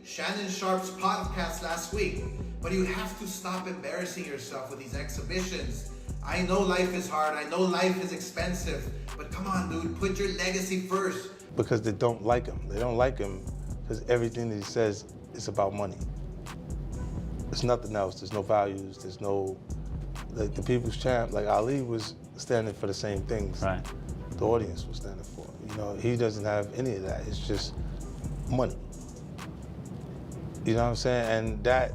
Shannon Sharp's podcast last week, but you have to stop embarrassing yourself with these exhibitions. I know life is hard, I know life is expensive, but come on, dude, put your legacy first. Because they don't like him. They don't like him because everything that he says is about money. There's nothing else. There's no values. There's no, like the people's champ, like Ali was standing for the same things right. the audience was standing for. You know, he doesn't have any of that. It's just money. You know what I'm saying? And that,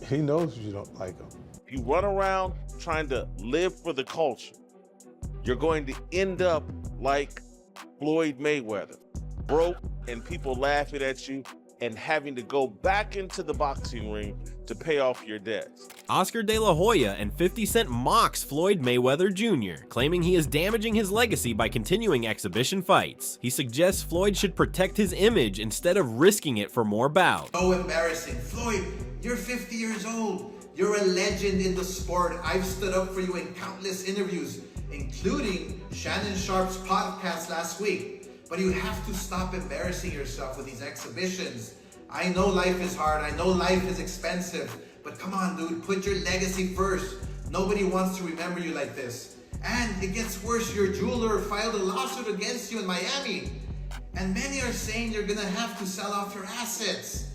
he knows you don't like him. You run around trying to live for the culture, you're going to end up like Floyd Mayweather, broke and people laughing at you and having to go back into the boxing ring to pay off your debts. Oscar De La Hoya and 50 Cent mocks Floyd Mayweather Jr., claiming he is damaging his legacy by continuing exhibition fights. He suggests Floyd should protect his image instead of risking it for more bouts. So embarrassing. Floyd, you're 50 years old. You're a legend in the sport. I've stood up for you in countless interviews, including Shannon Sharp's podcast last week. But you have to stop embarrassing yourself with these exhibitions. I know life is hard, I know life is expensive, but come on, dude, put your legacy first. Nobody wants to remember you like this. And it gets worse, your jeweler filed a lawsuit against you in Miami. And many are saying you're gonna have to sell off your assets.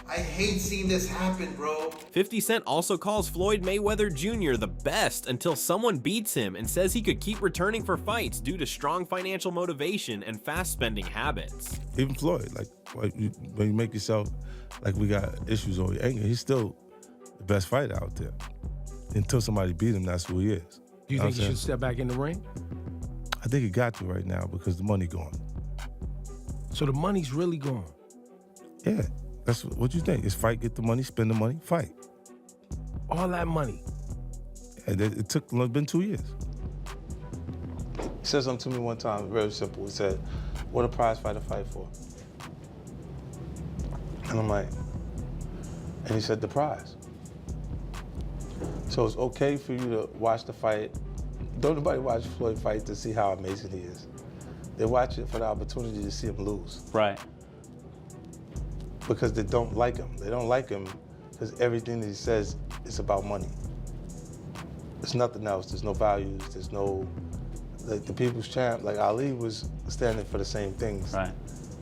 I hate seeing this happen, bro. 50 Cent also calls Floyd Mayweather Jr. the best until someone beats him and says he could keep returning for fights due to strong financial motivation and fast spending habits. Even Floyd, like when you make yourself like we got issues over your anger, he's still the best fighter out there. Until somebody beat him, that's who he is. Do you think he should step back in the ring? I think he got to right now because the money gone. So the money's really gone? Yeah. That's what you think. It's fight, get the money, spend the money, fight. All that money? And it's been 2 years. He said something to me one time, very simple. He said, what a prize fighter fight for? And I'm like, and he said, the prize. So it's okay for you to watch the fight. Don't nobody watch Floyd fight to see how amazing he is. They watch it for the opportunity to see him lose. Right. Because they don't like him. They don't like him because everything that he says is about money. There's nothing else. There's no values. There's no, like the people's champ, like Ali was standing for the same things right.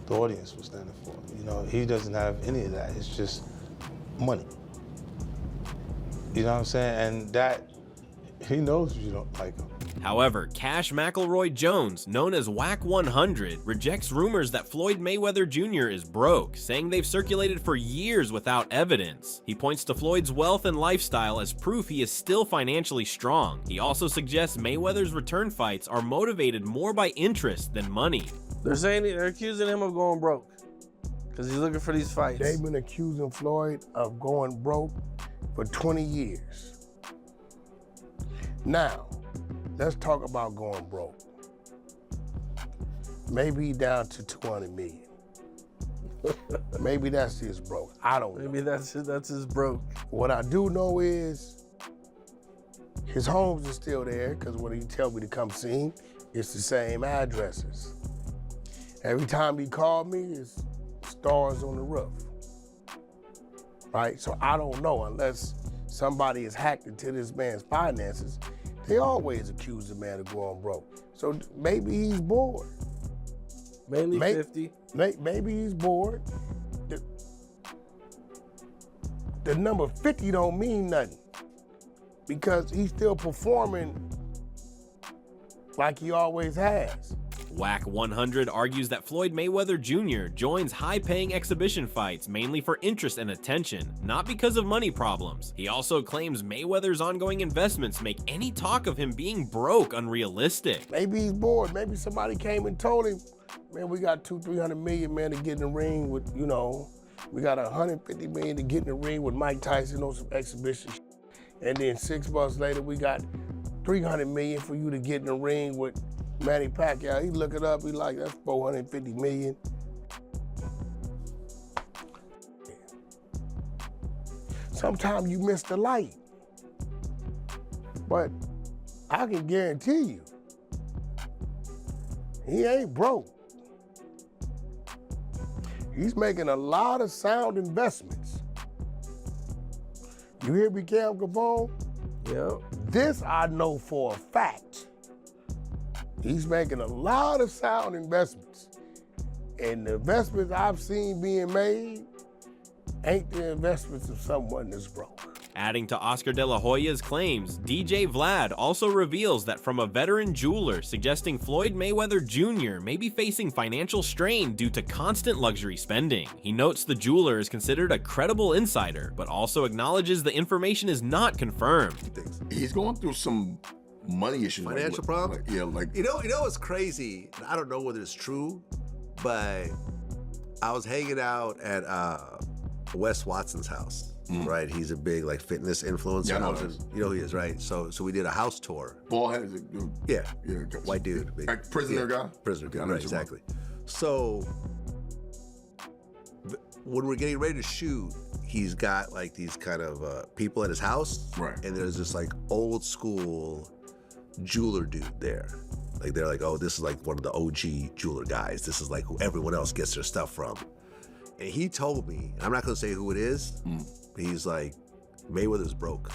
the audience was standing for. You know, he doesn't have any of that. It's just money. You know what I'm saying? And that, he knows you don't like him. However, Cash McElroy Jones, known as Whack 100, rejects rumors that Floyd Mayweather Jr. is broke, saying they've circulated for years without evidence. He points to Floyd's wealth and lifestyle as proof he is still financially strong. He also suggests Mayweather's return fights are motivated more by interest than money. They're accusing him of going broke because he's looking for these fights. They've been accusing Floyd of going broke for 20 years. Now, let's talk about going broke. Maybe down to 200 million. Maybe that's his broke. I don't know. Maybe that's his broke. What I do know is his homes are still there because when he tell me to come see him, it's the same addresses. Every time he called me, it's stars on the roof. Right? So I don't know unless somebody is hacked into this man's finances. They always accuse the man of going broke. So maybe he's bored. Mainly 50. Maybe he's bored. The number 50 don't mean nothing because he's still performing like he always has. Whack 100 argues that Floyd Mayweather Jr. joins high-paying exhibition fights mainly for interest and attention, not because of money problems. He also claims Mayweather's ongoing investments make any talk of him being broke unrealistic. Maybe he's bored. Maybe somebody came and told him, man, we got $200-300 million, man, to get in the ring with, you know, we got $150 million to get in the ring with Mike Tyson on some exhibition shit. And then 6 months later, we got $300 million for you to get in the ring with Manny Pacquiao. He look it up, he like, that's $450 million. Sometimes you miss the light. But I can guarantee you, he ain't broke. He's making a lot of sound investments. You hear me, Cam Capone? Yep. This I know for a fact. He's making a lot of sound investments. And the investments I've seen being made ain't the investments of someone that's broke. Adding to Oscar De La Hoya's claims, DJ Vlad also reveals that from a veteran jeweler suggesting Floyd Mayweather Jr. may be facing financial strain due to constant luxury spending. He notes the jeweler is considered a credible insider, but also acknowledges the information is not confirmed. He's going through some money issues. Financial problems? Yeah, like You know what's crazy? I don't know whether it's true, but I was hanging out at Wes Watson's house. Right, he's a big like fitness influencer. Yeah, I know You know who he is, right? So we did a house tour. bald headed dude. Yeah, Yeah, white dude, big, like prisoner guy. prisoner guy, I know right? what you're talking Exactly. So when we're getting ready to shoot, he's got like these kind of people at his house, Right. And there's this like old school jeweler dude there. Like they're like, oh, this is like one of the OG jeweler guys. This is like who everyone else gets their stuff from. And he told me, and I'm not gonna say who it is, but he's like, Mayweather's broke.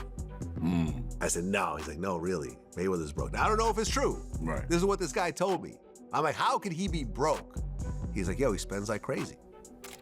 I said, no. He's like, no, really, Mayweather's broke. Now, I don't know if it's true. Right. This is what this guy told me. I'm like, how could he be broke? He's like, yo, he spends like crazy.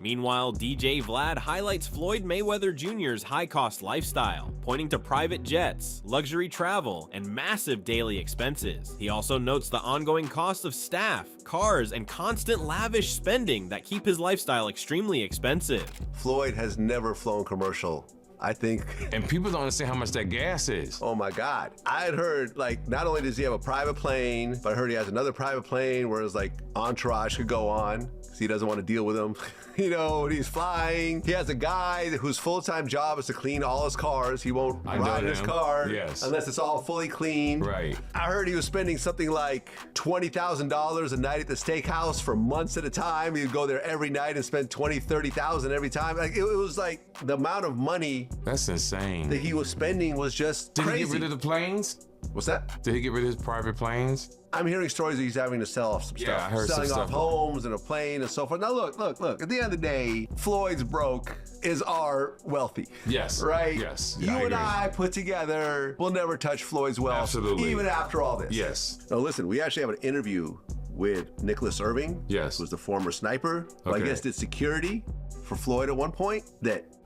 Meanwhile, DJ Vlad highlights Floyd Mayweather Jr.'s high-cost lifestyle, pointing to private jets, luxury travel, and massive daily expenses. He also notes the ongoing cost of staff, cars, and constant lavish spending that keep his lifestyle extremely expensive. Floyd has never flown commercial, I think. And people don't understand how much that gas is. Oh my God. I had heard, like, not only does he have a private plane, but I heard he has another private plane where his, like, entourage could go on because he doesn't want to deal with him. You know, when he's flying. He has a guy whose full-time job is to clean all his cars. He won't I know ride his him. car Yes. unless it's all fully cleaned. Right. I heard he was spending something like $20,000 a night at the steakhouse for months at a time. He'd go there every night and spend $20,000-$30,000 every time. Like, it was like the amount of money That's insane. that he was spending was just Did crazy. he get rid of the planes? What's that? Did he get rid of his private planes? I'm hearing stories that he's having to sell off some Yeah, stuff. I heard some selling off stuff. homes and a plane and so forth. Now look. At the end of the day, Floyd's broke is our wealthy. Yes. Right? Yes. You I and agree. I put together will never touch Floyd's wealth. Absolutely. Even after all this. Yes. Now listen, we actually have an interview with Nicholas Irving. Yes. Who's the former sniper. Who I Okay. guess did security for Floyd at one point.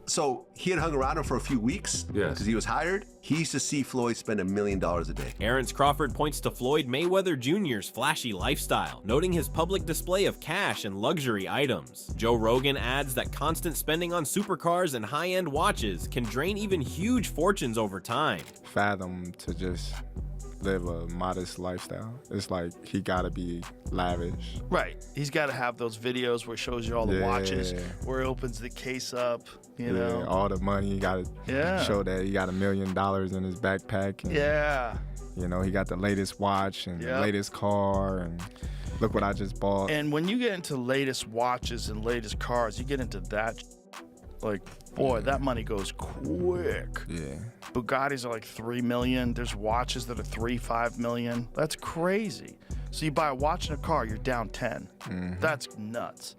So he had hung around him for a few weeks. Yes. Because he was hired. He used to see Floyd spend $1 million a day. Aaron's Crawford points to Floyd Mayweather Jr.'s flashy lifestyle, noting his public display of cash and luxury items. Joe Rogan adds that constant spending on supercars and high-end watches can drain even huge fortunes over time. Fathom to just live a modest lifestyle. It's like he gotta be lavish. Right. He's got to have those videos where he shows you all the watches, Yeah. where he opens the case up, you Yeah, know. all the money. He gotta Yeah. show that he got $1 million in his backpack. And, Yeah. you know, he got the latest watch and Yep. the latest car and look what I just bought. And when you get into latest watches and latest cars, you get into that, like, boy, that money goes quick. Yeah. Bugattis are like 3 million. There's watches that are 3-5 million. That's crazy. So you buy a watch and a car, you're down 10. That's nuts.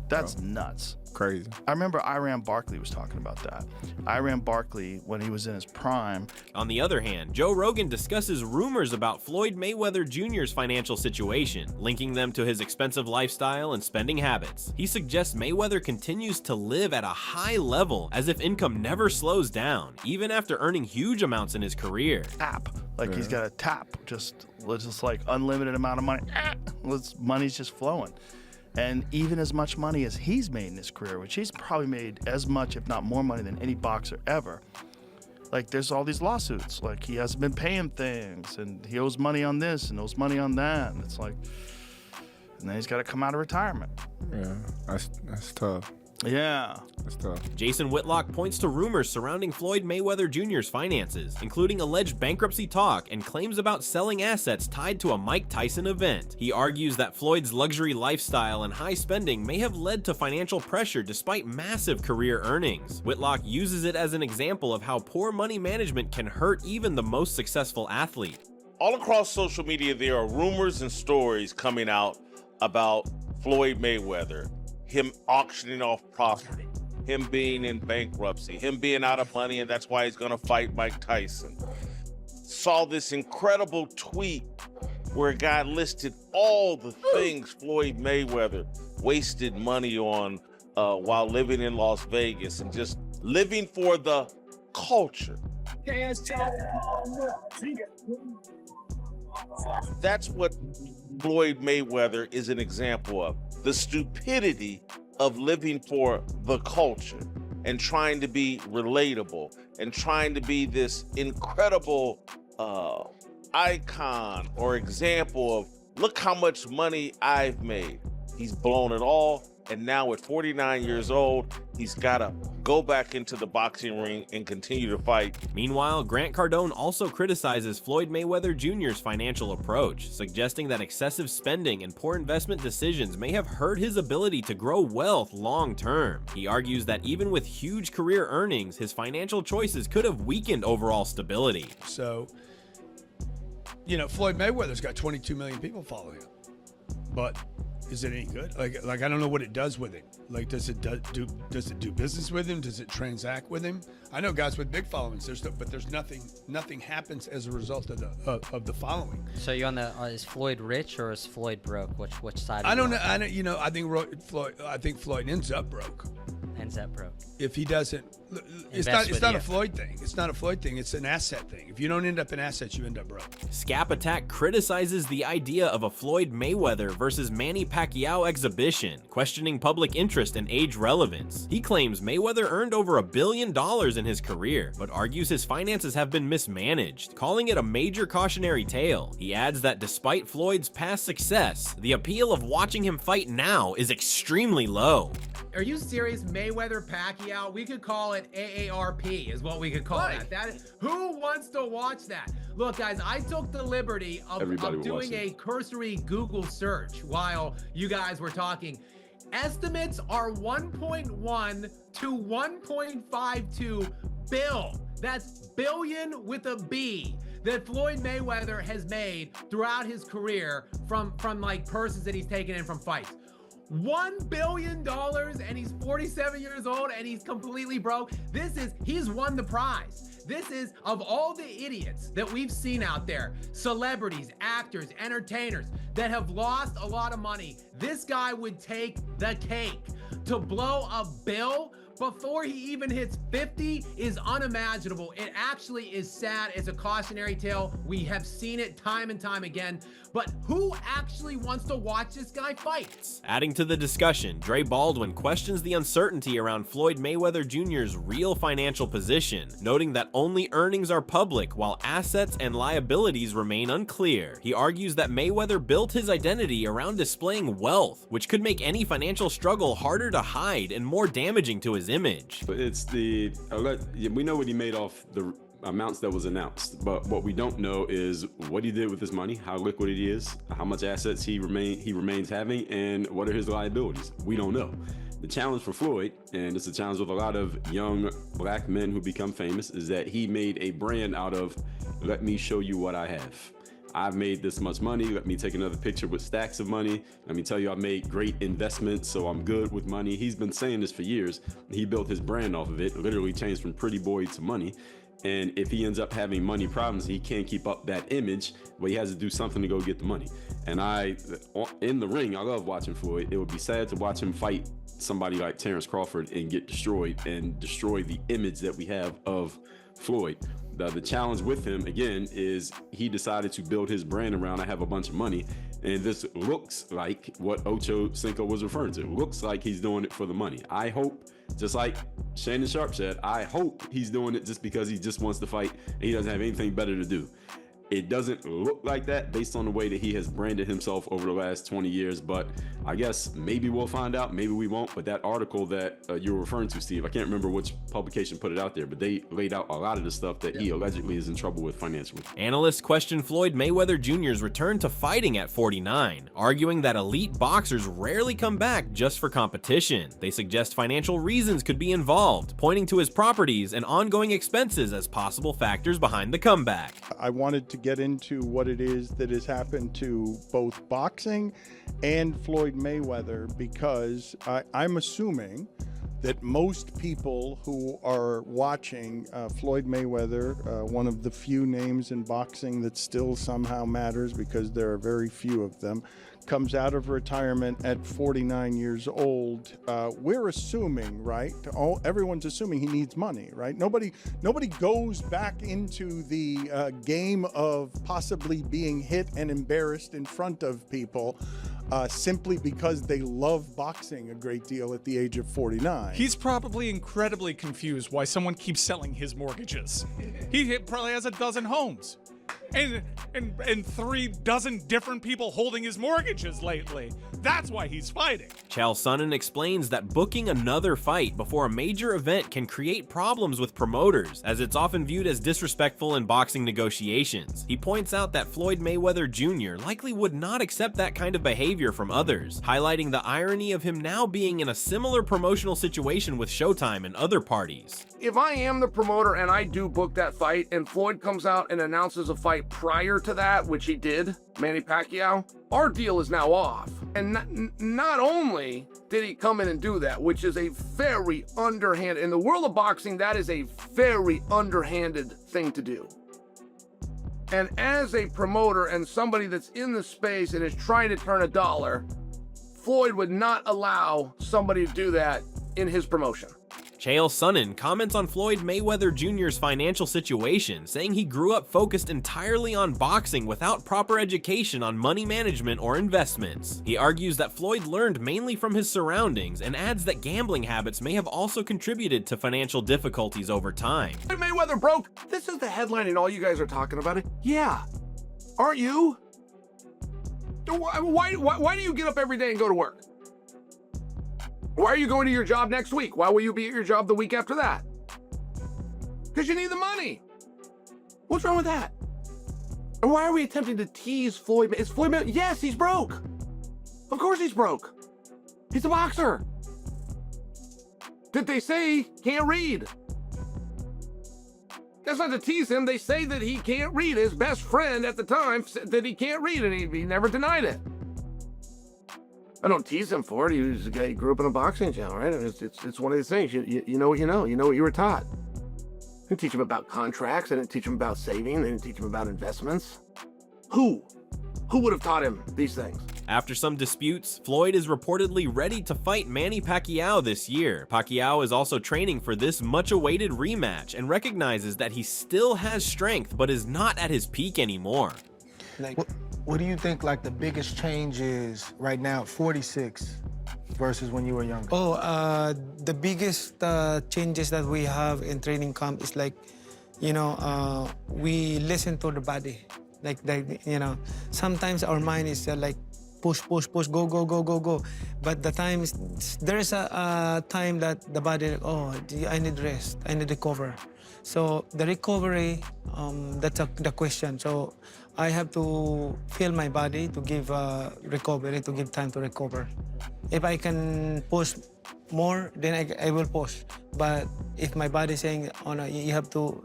That's nuts. Crazy. I remember Iran Barkley was talking about that. Iran Barkley, when he was in his prime. On the other hand, Joe Rogan discusses rumors about Floyd Mayweather Jr.'s financial situation, linking them to his expensive lifestyle and spending habits. He suggests Mayweather continues to live at a high level as if income never slows down, even after earning huge amounts in his career. Tap. Like he's got a tap, just like unlimited amount of money. Money's just flowing. And even as much money as he's made in his career, which he's probably made as much, if not more money than any boxer ever. Like there's all these lawsuits. Like he hasn't been paying things and he owes money on this and owes money on that. And it's like, and then he's got to come out of retirement. Yeah, that's tough. Yeah. That's tough. Jason Whitlock points to rumors surrounding Floyd Mayweather Jr.'s finances, including alleged bankruptcy talk and claims about selling assets tied to a Mike Tyson event. He argues that Floyd's luxury lifestyle and high spending may have led to financial pressure despite massive career earnings. Whitlock uses it as an example of how poor money management can hurt even the most successful athlete. All across social media, there are rumors and stories coming out about Floyd Mayweather. him auctioning off property, him being in bankruptcy, him being out of money, and that's why he's gonna fight Mike Tyson. Saw this incredible tweet where a guy listed all the things Floyd Mayweather wasted money on while living in Las Vegas and just living for the culture. That's what Floyd Mayweather is an example of. The stupidity of living for the culture and trying to be relatable and trying to be this incredible icon or example of, look how much money I've made. He's blown it all, and now at 49 years old, he's got to go back into the boxing ring and continue to fight. Meanwhile, Grant Cardone also criticizes Floyd Mayweather Jr.'s financial approach, suggesting that excessive spending and poor investment decisions may have hurt his ability to grow wealth long term. He argues that even with huge career earnings, his financial choices could have weakened overall stability. So, you know, Floyd Mayweather's got 22 million people following him, but is it any good? Like I don't know what it does with him. Like, does it do business with him? Does it transact with him? I know guys with big followings, but there's nothing happens as a result of the following. So you on the is Floyd rich or is Floyd broke? Which side? I don't know. I think Floyd ends up broke. Ends up broke. If he doesn't, it's not a Floyd thing. It's not a Floyd thing. It's an asset thing. If you don't end up in assets, you end up broke. Scap Attack criticizes the idea of a Floyd Mayweather versus Manny Pacquiao exhibition, questioning public interest and age relevance. He claims Mayweather earned over $1 billion in his career, but argues his finances have been mismanaged, calling it a major cautionary tale. He adds that despite Floyd's past success, the appeal of watching him fight now is extremely low. Are you serious? Mayweather Pacquiao? We could call it AARP is what we could call that. Who wants to watch that? Look, guys, I took the liberty of doing a cursory Google search while you guys were talking. Estimates are 1.1 to 1.52 bill. That's billion with a B that Floyd Mayweather has made throughout his career from like purses that he's taken in from fights. $1 billion, and he's 47 years old and he's completely broke. He's won the prize. This is, of all the idiots that we've seen out there, celebrities, actors, entertainers that have lost a lot of money, this guy would take the cake. To blow a bill before he even hits 50 is unimaginable. It actually is sad. It's a cautionary tale. We have seen it time and time again. But who actually wants to watch this guy fight? Adding to the discussion, Dre Baldwin questions the uncertainty around Floyd Mayweather Jr.'s real financial position, noting that only earnings are public while assets and liabilities remain unclear. He argues that Mayweather built his identity around displaying wealth, which could make any financial struggle harder to hide and more damaging to his image. We know what he made off the amounts that was announced, but what we don't know is what he did with his money, how liquid it is, how much assets he remains having, and what are his liabilities. We don't know. The challenge for Floyd, and it's a challenge with a lot of young black men who become famous, is that he made a brand out of, let me show you what I have. I've made this much money. Let me take another picture with stacks of money. Let me tell you I've made great investments, so I'm good with money. He's been saying this for years. He built his brand off of it, literally changed from pretty boy to money. And if he ends up having money problems, he can't keep up that image, but he has to do something to go get the money. And in the ring, I love watching Floyd. It would be sad to watch him fight somebody like Terrence Crawford and get destroyed and destroy the image that we have of Floyd. The challenge with him, again, is he decided to build his brand around, I have a bunch of money. And this looks like what Ocho Cinco was referring to. It looks like he's doing it for the money. I hope, just like Shannon Sharp said, I hope he's doing it just because he just wants to fight and he doesn't have anything better to do. It doesn't look like that based on the way that he has branded himself over the last 20 years, but I guess maybe we'll find out, maybe we won't. But that article that you were referring to, Steve, I can't remember which publication put it out there, but they laid out a lot of the stuff that he allegedly is in trouble with financially. Analysts question Floyd Mayweather Jr.'s return to fighting at 49, arguing that elite boxers rarely come back just for competition. They suggest financial reasons could be involved, pointing to his properties and ongoing expenses as possible factors behind the comeback. I wanted to get into what it is that has happened to both boxing and Floyd Mayweather, because I'm assuming that most people who are watching Floyd Mayweather, one of the few names in boxing that still somehow matters because there are very few of them, comes out of retirement at 49 years old. We're assuming, right? Everyone's assuming he needs money, right? Nobody goes back into the game of possibly being hit and embarrassed in front of people simply because they love boxing a great deal at the age of 49. He's probably incredibly confused why someone keeps selling his mortgages. He probably has a dozen homes. And 3 dozen different people holding his mortgages lately. That's why he's fighting. Chael Sonnen explains that booking another fight before a major event can create problems with promoters, as it's often viewed as disrespectful in boxing negotiations. He points out that Floyd Mayweather Jr. likely would not accept that kind of behavior from others, highlighting the irony of him now being in a similar promotional situation with Showtime and other parties. If I am the promoter and I do book that fight and Floyd comes out and announces a fight prior to that, which he did, Manny Pacquiao, our deal is now off. And not only did he come in and do that, which is a very underhanded, in the world of boxing, that is a very underhanded thing to do. And as a promoter and somebody that's in the space and is trying to turn a dollar, Floyd would not allow somebody to do that in his promotion. Chael Sonnen comments on Floyd Mayweather Jr.'s financial situation, saying he grew up focused entirely on boxing without proper education on money management or investments. He argues that Floyd learned mainly from his surroundings and adds that gambling habits may have also contributed to financial difficulties over time. Floyd Mayweather broke. This is the headline and all you guys are talking about it. Yeah. Aren't you? Why do you get up every day and go to work? Why are you going to your job next week? Why will you be at your job the week after that? Because you need the money. What's wrong with that? And why are we attempting to tease Floyd? Is Floyd Mayweather? Yes, he's broke. Of course he's broke. He's a boxer. Did they say can't read? That's not to tease him. They say that he can't read. His best friend at the time said that he can't read, and he never denied it. I don't tease him for it. He was a guy who grew up in a boxing channel, right? It's one of these things. You know what you know. You know what you were taught. I didn't teach him about contracts. I didn't teach him about saving. I didn't teach him about investments. Who would have taught him these things? After some disputes, Floyd is reportedly ready to fight Manny Pacquiao this year. Pacquiao is also training for this much-awaited rematch and recognizes that he still has strength but is not at his peak anymore. What do you think like the biggest change is right now at 46 versus when you were younger? The biggest changes that we have in training camp is like, we listen to the body. Sometimes our mind is like push, go. But there's a time that the body, I need rest, I need recover. So the recovery, that's the question. So I have to feel my body to give recovery, to give time to recover. If I can push more, then I will push. But if my body is saying, oh no, you have to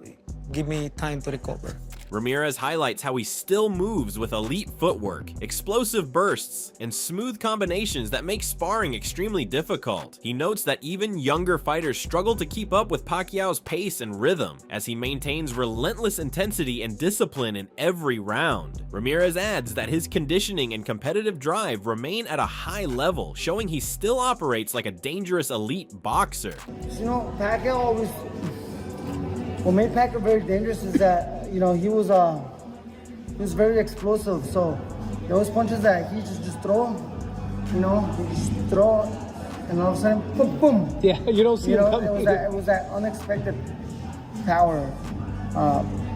give me time to recover. Ramirez highlights how he still moves with elite footwork, explosive bursts, and smooth combinations that make sparring extremely difficult. He notes that even younger fighters struggle to keep up with Pacquiao's pace and rhythm, as he maintains relentless intensity and discipline in every round. Ramirez adds that his conditioning and competitive drive remain at a high level, showing he still operates like a dangerous elite boxer. Pacquiao always... What made Pacquiao very dangerous is that, he was very explosive. So those punches that he just throw, he just throw, and all of a sudden, boom, boom. Yeah, you don't see him coming. It was that unexpected power,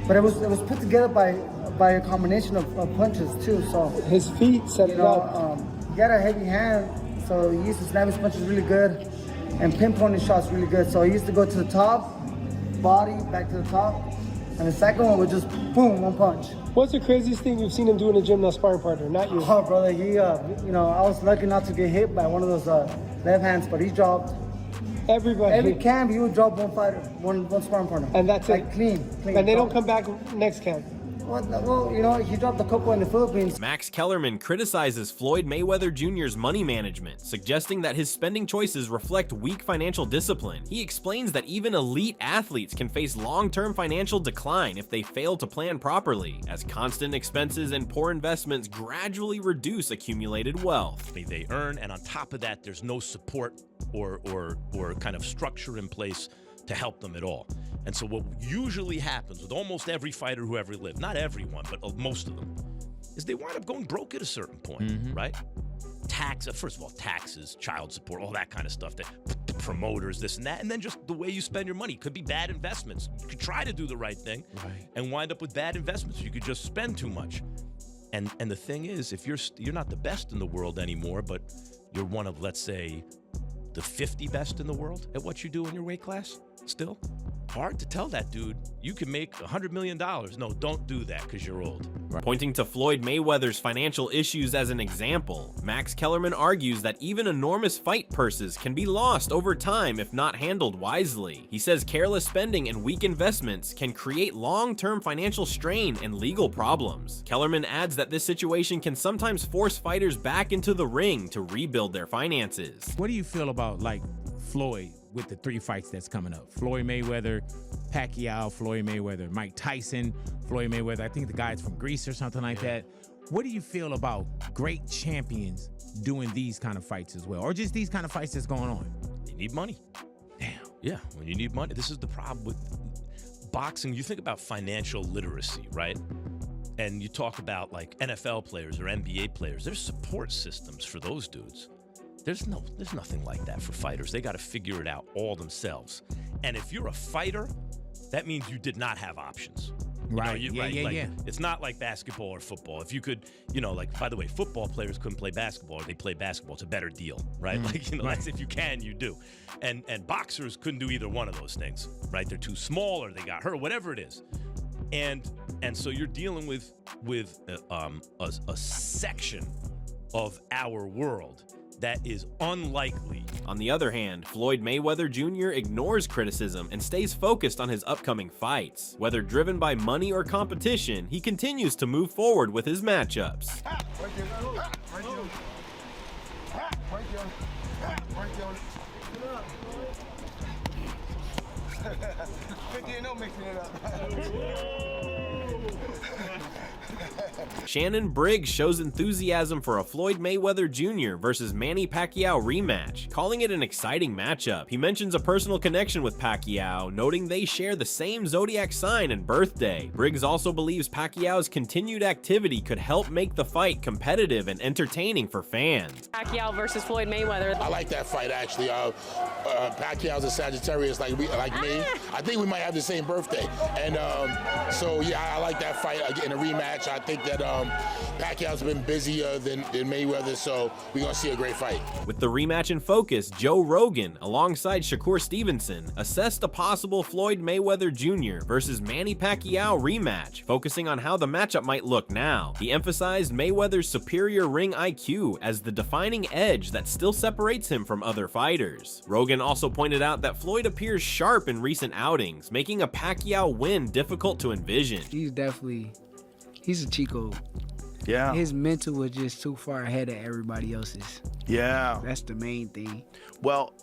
but it was put together by a combination of punches too. So his feet set it up. He got a heavy hand, so he used to snap his punches really good, and pinpoint his shots really good. So he used to go to the top, body back to the top, and the second one was just boom, one punch. What's the craziest thing you've seen him do in the gym, now sparring partner? Not you. Oh, brother, I was lucky not to get hit by one of those left hands, but he dropped everybody. Every camp, he would drop one fighter, one sparring partner. And that's like clean. And they don't come back next camp. Well, you know, he dropped a couple in the Philippines. Max Kellerman criticizes Floyd Mayweather Jr.'s money management, suggesting that his spending choices reflect weak financial discipline. He explains that even elite athletes can face long-term financial decline if they fail to plan properly, as constant expenses and poor investments gradually reduce accumulated wealth. They earn, and on top of that, there's no support or kind of structure in place to help them at all. And so what usually happens with almost every fighter who ever lived, not everyone, but most of them, is they wind up going broke at a certain point, right? First of all, taxes, child support, all that kind of stuff, promoters, this and that, and then just the way you spend your money. Could be bad investments. You could try to do the right thing and wind up with bad investments. You could just spend too much. And the thing is, if you're not the best in the world anymore, but you're one of, let's say, the 50 best in the world at what you do in your weight class, still hard to tell that dude you can make $100 million. No, don't do that because you're old. Pointing to Floyd Mayweather's financial issues as an example, Max Kellerman argues that even enormous fight purses can be lost over time if not handled wisely. He says careless spending and weak investments can create long-term financial strain and legal problems. Kellerman adds that this situation can sometimes force fighters back into the ring to rebuild their finances. What do you feel about, like, Floyd with the 3 fights that's coming up? Floyd Mayweather, Pacquiao, Floyd Mayweather, Mike Tyson, Floyd Mayweather, I think the guy's from Greece or something like that. What do you feel about great champions doing these kind of fights as well, or just these kind of fights that's going on? You need money. Damn. Yeah, when you need money. This is the problem with boxing. You think about financial literacy, right? And you talk about like NFL players or NBA players. There's support systems for those dudes. There's nothing like that for fighters. They got to figure it out all themselves. And if you're a fighter, that means you did not have options. Right. Yeah. It's not like basketball or football. If you could, like, by the way, football players couldn't play basketball, or they play basketball. It's a better deal, right? That's if you can, you do. And boxers couldn't do either one of those things, right? They're too small, or they got hurt, whatever it is. And so you're dealing with a section of our world that is unlikely. On the other hand, Floyd Mayweather Jr. ignores criticism and stays focused on his upcoming fights. Whether driven by money or competition, he continues to move forward with his matchups. Shannon Briggs shows enthusiasm for a Floyd Mayweather Jr. versus Manny Pacquiao rematch, calling it an exciting matchup. He mentions a personal connection with Pacquiao, noting they share the same zodiac sign and birthday. Briggs also believes Pacquiao's continued activity could help make the fight competitive and entertaining for fans. Pacquiao versus Floyd Mayweather. I like that fight, actually. Pacquiao's a Sagittarius like me. I think we might have the same birthday. And so, yeah, I like that fight in a rematch. I think that Pacquiao's been busier than Mayweather, so we're going to see a great fight. With the rematch in focus, Joe Rogan, alongside Shakur Stevenson, assessed a possible Floyd Mayweather Jr. versus Manny Pacquiao rematch, focusing on how the matchup might look now. He emphasized Mayweather's superior ring IQ as the defining edge that still separates him from other fighters. Rogan also pointed out that Floyd appears sharp in recent outings, making a Pacquiao win difficult to envision. He's a cheat code. Yeah. His mental was just too far ahead of everybody else's. Yeah. That's the main thing. Well,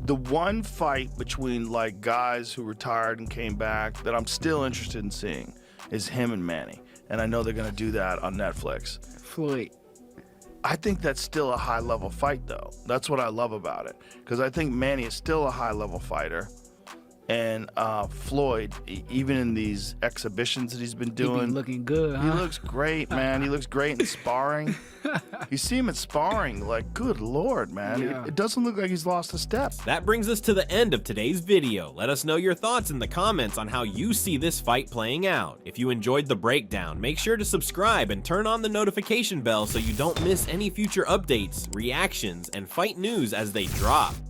the one fight between like guys who retired and came back that I'm still interested in seeing is him and Manny. And I know they're going to do that on Netflix. Floyd. I think that's still a high-level fight, though. That's what I love about it. Because I think Manny is still a high-level fighter. And Floyd, even in these exhibitions that he's been doing, he be looking good, huh? He looks great, man. He looks great in sparring. You see him at sparring, like, good Lord, man. Yeah. It doesn't look like he's lost a step. That brings us to the end of today's video. Let us know your thoughts in the comments on how you see this fight playing out. If you enjoyed the breakdown, make sure to subscribe and turn on the notification bell so you don't miss any future updates, reactions, and fight news as they drop.